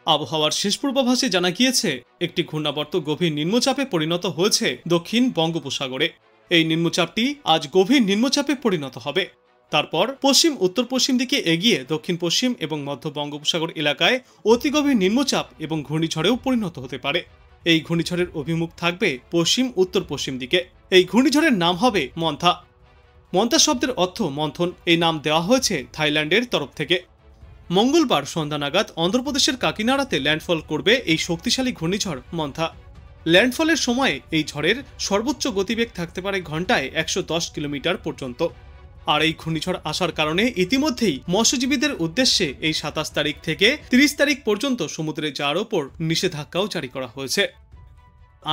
আবহাওয়ার শেষ পূর্বাভাসে জানা গিয়েছে একটি ঘূর্ণাবর্ত গভীর নিম্নচাপে পরিণত হয়েছে দক্ষিণ বঙ্গোপসাগরে। এই নিম্নচাপটি আজ গভীর নিম্নচাপে পরিণত হবে। তারপর পশ্চিম উত্তর পশ্চিম দিকে এগিয়ে দক্ষিণ পশ্চিম এবং মধ্য বঙ্গোপসাগর এলাকায় অতি গভীর নিম্নচাপ এবং ঘূর্ণিঝড়েও পরিণত হতে পারে। এই ঘূর্ণিঝড়ের অভিমুখ থাকবে পশ্চিম উত্তর পশ্চিম দিকে। এই ঘূর্ণিঝড়ের নাম হবে মন্থা। মন্থা শব্দের অর্থ মন্থন। এই নাম দেওয়া হয়েছে থাইল্যান্ডের তরফ থেকে। মঙ্গলবার সন্ধ্যা নাগাদ অন্ধ্রপ্রদেশের কাকিনাড়াতে ল্যান্ডফল করবে এই শক্তিশালী ঘূর্ণিঝড় মন্থা। ল্যান্ডফলের সময় এই ঝড়ের সর্বোচ্চ গতিবেগ থাকতে পারে ঘন্টায় 110 কিলোমিটার পর্যন্ত। আর এই ঘূর্ণিঝড় আসার কারণে ইতিমধ্যেই মৎস্যজীবীদের উদ্দেশ্যে এই 27 তারিখ থেকে 30 তারিখ পর্যন্ত সমুদ্রে যাওয়ার ওপর নিষেধাজ্ঞাও জারি করা হয়েছে।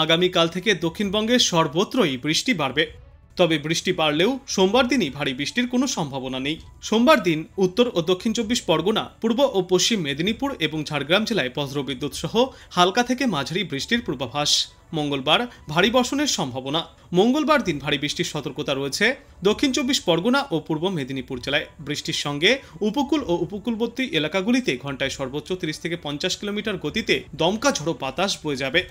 আগামীকাল থেকে দক্ষিণবঙ্গের সর্বত্রই বৃষ্টি বাড়বে। তবে বৃষ্টি বাড়লেও সোমবার দিনই ভারী বৃষ্টির কোনো সম্ভাবনা নেই। সোমবার দিন উত্তর ও দক্ষিণ 24 পরগনা, পূর্ব ও পশ্চিম মেদিনীপুর এবং ঝাড়গ্রাম জেলায় বজ্রবিদ্যুৎ সহ হালকা থেকে মাঝারি বৃষ্টির পূর্বাভাস। মঙ্গলবার ভারী বর্ষণের সম্ভাবনা। মঙ্গলবার দিন ভারী বৃষ্টির সতর্কতা রয়েছে দক্ষিণ 24 পরগনা ও পূর্ব মেদিনীপুর জেলায়। বৃষ্টির সঙ্গে উপকূল ও উপকূলবর্তী এলাকাগুলিতে ঘন্টায় সর্বোচ্চ 30 থেকে 50 কিলোমিটার গতিতে দমকা ঝড়ো বাতাস বয়ে যাবে।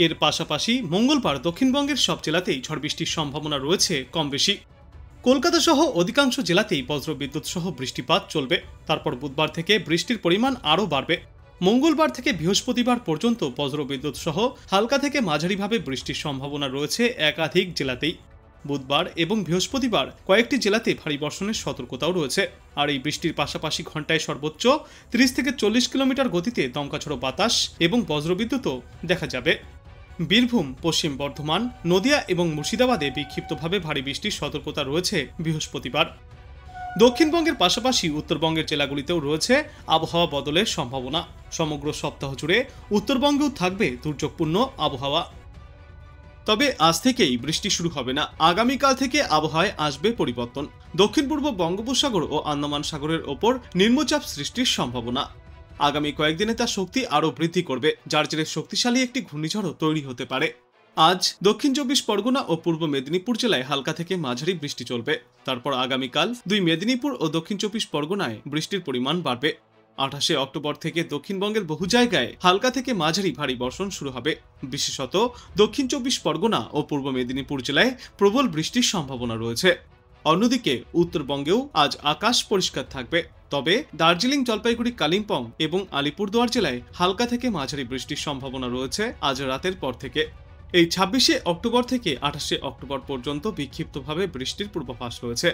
এর পাশাপাশি মঙ্গলবার দক্ষিণবঙ্গের সব জেলাতেই ঝড় বৃষ্টির সম্ভাবনা রয়েছে কম বেশি। কলকাতা সহ অধিকাংশ জেলাতেই বজ্রবিদ্যুৎ সহ বৃষ্টিপাত চলবে। তারপর বুধবার থেকে বৃষ্টির পরিমাণ আরও বাড়বে। মঙ্গলবার থেকে বৃহস্পতিবার পর্যন্ত বজ্রবিদ্যুৎ সহ হালকা থেকে মাঝারিভাবে বৃষ্টির সম্ভাবনা রয়েছে একাধিক জেলাতেই। বুধবার এবং বৃহস্পতিবার কয়েকটি জেলাতে ভারী বর্ষণের সতর্কতাও রয়েছে। আর এই বৃষ্টির পাশাপাশি ঘন্টায় সর্বোচ্চ 30 থেকে 40 কিলোমিটার গতিতে দমকাঝড়ো বাতাস এবং বজ্রবিদ্যুৎও দেখা যাবে। বীরভূম, পশ্চিম বর্ধমান, নদিয়া এবং মুর্শিদাবাদে বিক্ষিপ্তভাবে ভারী বৃষ্টির সতর্কতা রয়েছে বৃহস্পতিবার। দক্ষিণবঙ্গের পাশাপাশি উত্তরবঙ্গের জেলাগুলিতেও রয়েছে আবহাওয়া বদলের সম্ভাবনা। সমগ্র সপ্তাহ জুড়ে উত্তরবঙ্গেও থাকবে দুর্যোগপূর্ণ আবহাওয়া। তবে আজ থেকেই বৃষ্টি শুরু হবে না। আগামীকাল থেকে আবহাওয়ায় আসবে পরিবর্তন। দক্ষিণ পূর্ব বঙ্গোপসাগর ও আন্দামান সাগরের ওপর নিম্নচাপ সৃষ্টির সম্ভাবনা। আগামী কয়েকদিনে তার শক্তি আরও বৃদ্ধি করবে, যার জেরে শক্তিশালী একটি ঘূর্ণিঝড়ও তৈরি হতে পারে। আজ দক্ষিণ 24 পরগনা ও পূর্ব মেদিনীপুর জেলায় হালকা থেকে মাঝারি বৃষ্টি চলবে। তারপর আগামীকাল দুই মেদিনীপুর ও দক্ষিণ 24 পরগনায় বৃষ্টির পরিমাণ বাড়বে। 28শে অক্টোবর থেকে দক্ষিণবঙ্গের বহু জায়গায় হালকা থেকে মাঝারি ভারী বর্ষণ শুরু হবে। বিশেষত দক্ষিণ 24 পরগনা ও পূর্ব মেদিনীপুর জেলায় প্রবল বৃষ্টির সম্ভাবনা রয়েছে। অন্যদিকে উত্তরবঙ্গেও আজ আকাশ পরিষ্কার থাকবে। তবে দার্জিলিং, জলপাইগুড়ি, কালিম্পং এবং আলিপুরদুয়ার জেলায় হালকা থেকে মাঝারি বৃষ্টির সম্ভাবনা রয়েছে আজ রাতের পর থেকে। এই 26শে অক্টোবর থেকে 28শে অক্টোবর পর্যন্ত বিক্ষিপ্তভাবে বৃষ্টির পূর্বাভাস রয়েছে।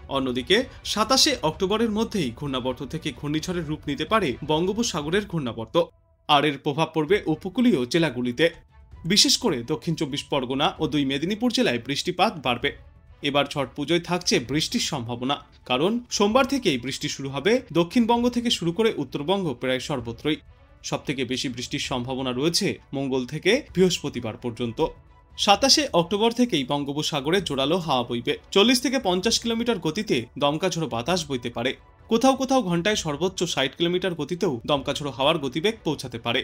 অন্যদিকে 27শে অক্টোবরের মধ্যেই ঘূর্ণাবর্ত থেকে ঘূর্ণিঝড়ের রূপ নিতে পারে বঙ্গোপসাগরের ঘূর্ণাবর্ত। আর এর প্রভাব পড়বে উপকূলীয় জেলাগুলিতে। বিশেষ করে দক্ষিণ 24 পরগনা ও দুই মেদিনীপুর জেলায় বৃষ্টিপাত বাড়বে। এবার ছট পুজোয় থাকছে বৃষ্টির সম্ভাবনা, কারণ সোমবার থেকেই বৃষ্টি শুরু হবে দক্ষিণবঙ্গ থেকে শুরু করে উত্তরবঙ্গ প্রায় সর্বত্রই। সবথেকে বেশি বৃষ্টির সম্ভাবনা রয়েছে মঙ্গল থেকে বৃহস্পতিবার পর্যন্ত। 27শে অক্টোবর থেকেই বঙ্গোপসাগরে জোরালো হাওয়া বইবে। 40 থেকে 50 কিলোমিটার গতিতে দমকাঝড়ো বাতাস বইতে পারে। কোথাও কোথাও ঘন্টায় সর্বোচ্চ 60 কিলোমিটার গতিতেও দমকাঝড়ো হাওয়ার গতিবেগ পৌঁছাতে পারে।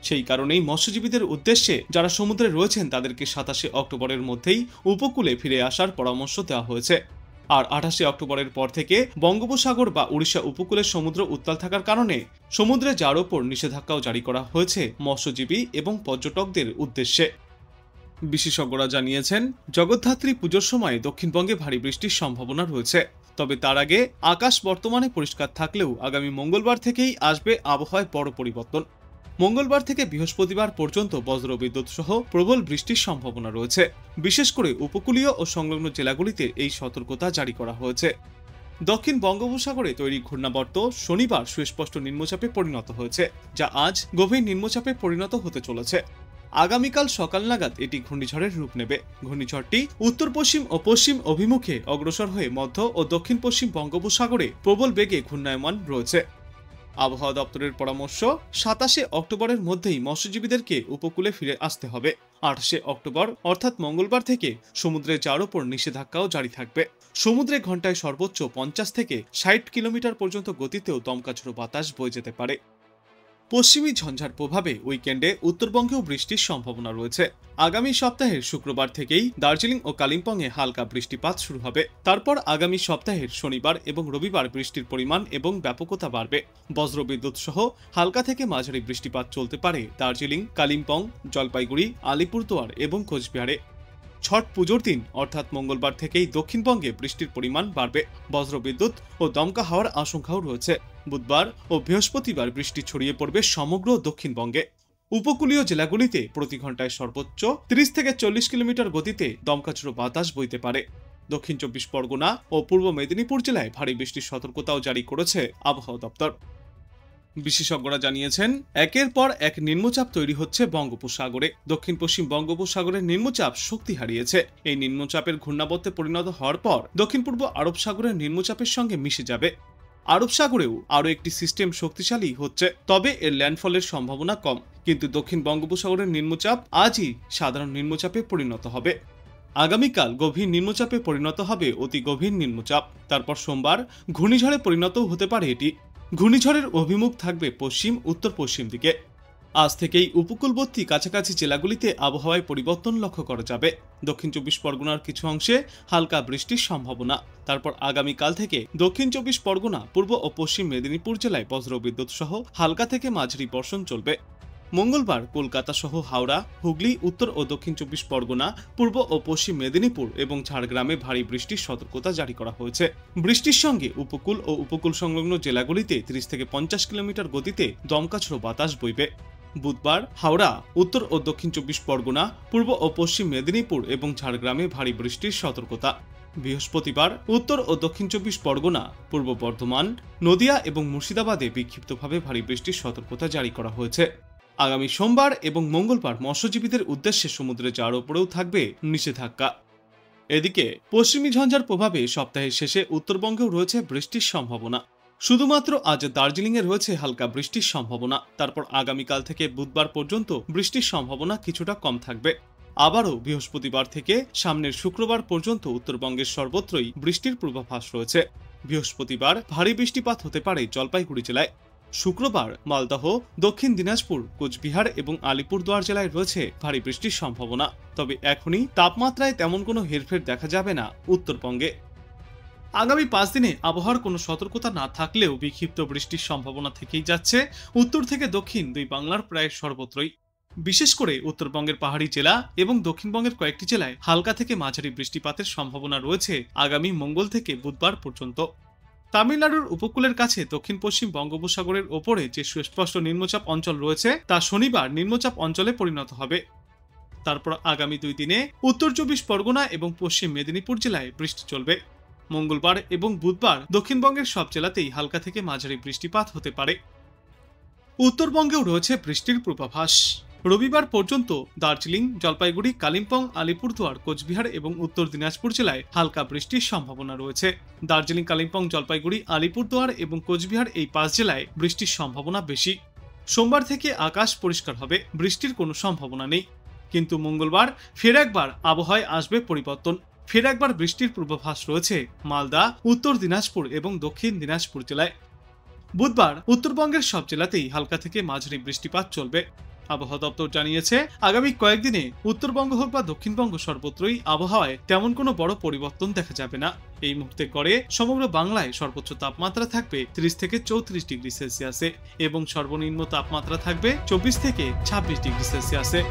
সেই কারণেই মৎস্যজীবীদের উদ্দেশ্যে যারা সমুদ্রে রয়েছেন তাদেরকে 27শে অক্টোবরের মধ্যেই উপকূলে ফিরে আসার পরামর্শ দেওয়া হয়েছে। আর 28শে অক্টোবরের পর থেকে বঙ্গোপসাগর বা উড়িষ্যা উপকূলের সমুদ্র উত্তাল থাকার কারণে সমুদ্রে যাওয়ার ওপর নিষেধাজ্ঞাও জারি করা হয়েছে মৎস্যজীবী এবং পর্যটকদের উদ্দেশ্যে। বিশেষজ্ঞরা জানিয়েছেন, জগদ্ধাত্রী পুজোর সময় দক্ষিণবঙ্গে ভারী বৃষ্টির সম্ভাবনা রয়েছে। তবে তার আগে আকাশ বর্তমানে পরিষ্কার থাকলেও আগামী মঙ্গলবার থেকেই আসবে আবহাওয়ায় বড় পরিবর্তন। মঙ্গলবার থেকে বৃহস্পতিবার পর্যন্ত বজ্রবিদ্যুৎ সহ প্রবল বৃষ্টির সম্ভাবনা রয়েছে। বিশেষ করে উপকূলীয় ও সংলগ্ন জেলাগুলিতে এই সতর্কতা জারি করা হয়েছে। দক্ষিণ বঙ্গোপসাগরে তৈরি ঘূর্ণাবর্ত শনিবার সুস্পষ্ট নিম্নচাপে পরিণত হয়েছে, যা আজ গভীর নিম্নচাপে পরিণত হতে চলেছে। আগামীকাল সকাল নাগাদ এটি ঘূর্ণিঝড়ের রূপ নেবে। ঘূর্ণিঝড়টি উত্তর পশ্চিম ও পশ্চিম অভিমুখে অগ্রসর হয়ে মধ্য ও দক্ষিণ পশ্চিম বঙ্গোপসাগরে প্রবল বেগে ঘূর্ণায়মান রয়েছে। আবহাওয়া দপ্তরের পরামর্শ, 27শে অক্টোবরের মধ্যেই মৎস্যজীবীদেরকে উপকূলে ফিরে আসতে হবে। 28শে অক্টোবর অর্থাৎ মঙ্গলবার থেকে সমুদ্রে যাওয়ার ওপর নিষেধাজ্ঞাও জারি থাকবে। সমুদ্রে ঘন্টায় সর্বোচ্চ 50 থেকে 60 কিলোমিটার পর্যন্ত গতিতেও দমকাঝড়ো বাতাস বয়ে যেতে পারে। পশ্চিমী ঝঞ্ঝার প্রভাবে উইকেন্ডে উত্তরবঙ্গেও বৃষ্টির সম্ভাবনা রয়েছে। আগামী সপ্তাহের শুক্রবার থেকেই দার্জিলিং ও কালিম্পংয়ে হালকা বৃষ্টিপাত শুরু হবে। তারপর আগামী সপ্তাহের শনিবার এবং রবিবার বৃষ্টির পরিমাণ এবং ব্যাপকতা বাড়বে। বজ্রবিদ্যুৎ সহ হালকা থেকে মাঝারি বৃষ্টিপাত চলতে পারে দার্জিলিং, কালিম্পং, জলপাইগুড়ি, আলিপুরদুয়ার এবং কোচবিহারে। ছট পুজোর দিন অর্থাৎ মঙ্গলবার থেকেই দক্ষিণবঙ্গে বৃষ্টির পরিমাণ বাড়বে। বজ্রবিদ্যুৎ ও দমকা হওয়ার আশঙ্কাও রয়েছে। বুধবার ও বৃহস্পতিবার বৃষ্টি ছড়িয়ে পড়বে সমগ্র দক্ষিণবঙ্গে। উপকূলীয় জেলাগুলিতে প্রতি ঘন্টায় সর্বোচ্চ 30 থেকে 40 কিলোমিটার গতিতে দমকাঝড়ো বাতাস বইতে পারে। দক্ষিণ 24 পরগনা ও পূর্ব মেদিনীপুর জেলায় ভারী বৃষ্টির সতর্কতাও জারি করেছে আবহাওয়া দপ্তর। বিশেষজ্ঞরা জানিয়েছেন, একের পর এক নিম্নচাপ তৈরি হচ্ছে বঙ্গোপসাগরে। দক্ষিণ পশ্চিম বঙ্গোপসাগরের নিম্নচাপ শক্তি হারিয়েছে। এই নিম্নচাপের ঘূর্ণাবর্তে পরিণত হওয়ার পর দক্ষিণ পূর্ব আরব সাগরের নিম্নচাপের সঙ্গে মিশে যাবে। আরব সাগরেও আরও একটি সিস্টেম শক্তিশালী হচ্ছে, তবে এর ল্যান্ডফলের সম্ভাবনা কম। কিন্তু দক্ষিণ বঙ্গোপসাগরের নিম্নচাপ আজই সাধারণ নিম্নচাপে পরিণত হবে। আগামীকাল গভীর নিম্নচাপে পরিণত হবে অতি গভীর নিম্নচাপ। তারপর সোমবার ঘূর্ণিঝড়ে পরিণতও হতে পারে এটি। ঘূর্ণিঝড়ের অভিমুখ থাকবে পশ্চিম উত্তর পশ্চিম দিকে। আজ থেকেই উপকূলবর্তী কাছাকাছি জেলাগুলিতে আবহাওয়ায় পরিবর্তন লক্ষ্য করা যাবে। দক্ষিণ 24 পরগনার কিছু অংশে হালকা বৃষ্টির সম্ভাবনা। তারপর আগামীকাল থেকে দক্ষিণ 24 পরগনা, পূর্ব ও পশ্চিম মেদিনীপুর জেলায় বজ্রবিদ্যুৎ সহ হালকা থেকে মাঝারি বর্ষণ চলবে। মঙ্গলবার কলকাতা সহ হাওড়া, হুগলি, উত্তর ও দক্ষিণ 24 পরগনা, পূর্ব ও পশ্চিম মেদিনীপুর এবং ঝাড়গ্রামে ভারী বৃষ্টির সতর্কতা জারি করা হয়েছে। বৃষ্টির সঙ্গে উপকূল ও উপকূল সংলগ্ন জেলাগুলিতে 30 থেকে 50 কিলোমিটার গতিতে দমকাঝড়ো বাতাস বইবে। বুধবার হাওড়া, উত্তর ও দক্ষিণ 24 পরগনা, পূর্ব ও পশ্চিম মেদিনীপুর এবং ঝাড়গ্রামে ভারী বৃষ্টির সতর্কতা। বৃহস্পতিবার উত্তর ও দক্ষিণ 24 পরগনা, পূর্ব বর্ধমান, নদিয়া এবং মুর্শিদাবাদে বিক্ষিপ্তভাবে ভারী বৃষ্টির সতর্কতা জারি করা হয়েছে। আগামী সোমবার এবং মঙ্গলবার মৎস্যজীবীদের উদ্দেশ্যে সমুদ্রে যাওয়ার উপরেও থাকবে নিষেধাজ্ঞা। এদিকে পশ্চিমী ঝঞ্ঝার প্রভাবে সপ্তাহের শেষে উত্তরবঙ্গেও রয়েছে বৃষ্টির সম্ভাবনা। শুধুমাত্র আজ দার্জিলিংয়ে রয়েছে হালকা বৃষ্টির সম্ভাবনা। তারপর আগামীকাল থেকে বুধবার পর্যন্ত বৃষ্টির সম্ভাবনা কিছুটা কম থাকবে। আবারও বৃহস্পতিবার থেকে সামনের শুক্রবার পর্যন্ত উত্তরবঙ্গের সর্বত্রই বৃষ্টির পূর্বাভাস রয়েছে। বৃহস্পতিবার ভারী বৃষ্টিপাত হতে পারে জলপাইগুড়ি জেলায়। শুক্রবার মালদহ, দক্ষিণ দিনাজপুর, কোচবিহার এবং আলিপুরদুয়ার জেলায় রয়েছে ভারী বৃষ্টির সম্ভাবনা। তবে এখনই তাপমাত্রায় তেমন কোনো হেরফের দেখা যাবে না উত্তরবঙ্গে। আগামী 5 দিনে আবহাওয়ার কোনো সতর্কতা না থাকলেও বিক্ষিপ্ত বৃষ্টির সম্ভাবনা থেকেই যাচ্ছে উত্তর থেকে দক্ষিণ দুই বাংলার প্রায় সর্বত্রই। বিশেষ করে উত্তরবঙ্গের পাহাড়ি জেলা এবং দক্ষিণবঙ্গের কয়েকটি জেলায় হালকা থেকে মাঝারি বৃষ্টিপাতের সম্ভাবনা রয়েছে আগামী মঙ্গল থেকে বুধবার পর্যন্ত। তামিলনাড়ুর উপকূলের কাছে দক্ষিণ পশ্চিম বঙ্গোপসাগরের ওপরে যে সুস্পষ্ট নিম্নচাপ অঞ্চল রয়েছে তা শনিবার নিম্নচাপ অঞ্চলে পরিণত হবে। তারপর আগামী 2 দিনে উত্তর 24 পরগনা এবং পশ্চিম মেদিনীপুর জেলায় বৃষ্টি চলবে। মঙ্গলবার এবং বুধবার দক্ষিণবঙ্গের সব জেলাতেই হালকা থেকে মাঝারি বৃষ্টিপাত হতে পারে। উত্তরবঙ্গেও রয়েছে বৃষ্টির পূর্বাভাস। রবিবার পর্যন্ত দার্জিলিং, জলপাইগুড়ি, কালিম্পং, আলিপুরদুয়ার, কোচবিহার এবং উত্তর দিনাজপুর জেলায় হালকা বৃষ্টির সম্ভাবনা রয়েছে। দার্জিলিং, কালিম্পং, জলপাইগুড়ি, আলিপুরদুয়ার এবং কোচবিহার এই 5 জেলায় বৃষ্টির সম্ভাবনা বেশি। সোমবার থেকে আকাশ পরিষ্কার হবে, বৃষ্টির কোনো সম্ভাবনা নেই। কিন্তু মঙ্গলবার ফের একবার আবহাওয়ায় আসবে পরিবর্তন। ফের একবার বৃষ্টির পূর্বাভাস রয়েছে মালদা, উত্তর দিনাজপুর এবং দক্ষিণ দিনাজপুর জেলায়। বুধবার উত্তরবঙ্গের সব জেলাতেই হালকা থেকে মাঝারি বৃষ্টিপাত চলবে। আবহাওয়া দপ্তর জানিয়েছে, আগামী কয়েকদিনে উত্তরবঙ্গ হোক বা দক্ষিণবঙ্গ সর্বত্রই আবহাওয়ায় তেমন কোনো বড় পরিবর্তন দেখা যাবে না। এই মুহূর্তে করে সমগ্র বাংলায় সর্বোচ্চ তাপমাত্রা থাকবে 30 থেকে 34 ডিগ্রি সেলসিয়াসে এবং সর্বনিম্ন তাপমাত্রা থাকবে 24 থেকে 26 ডিগ্রি সেলসিয়াসে।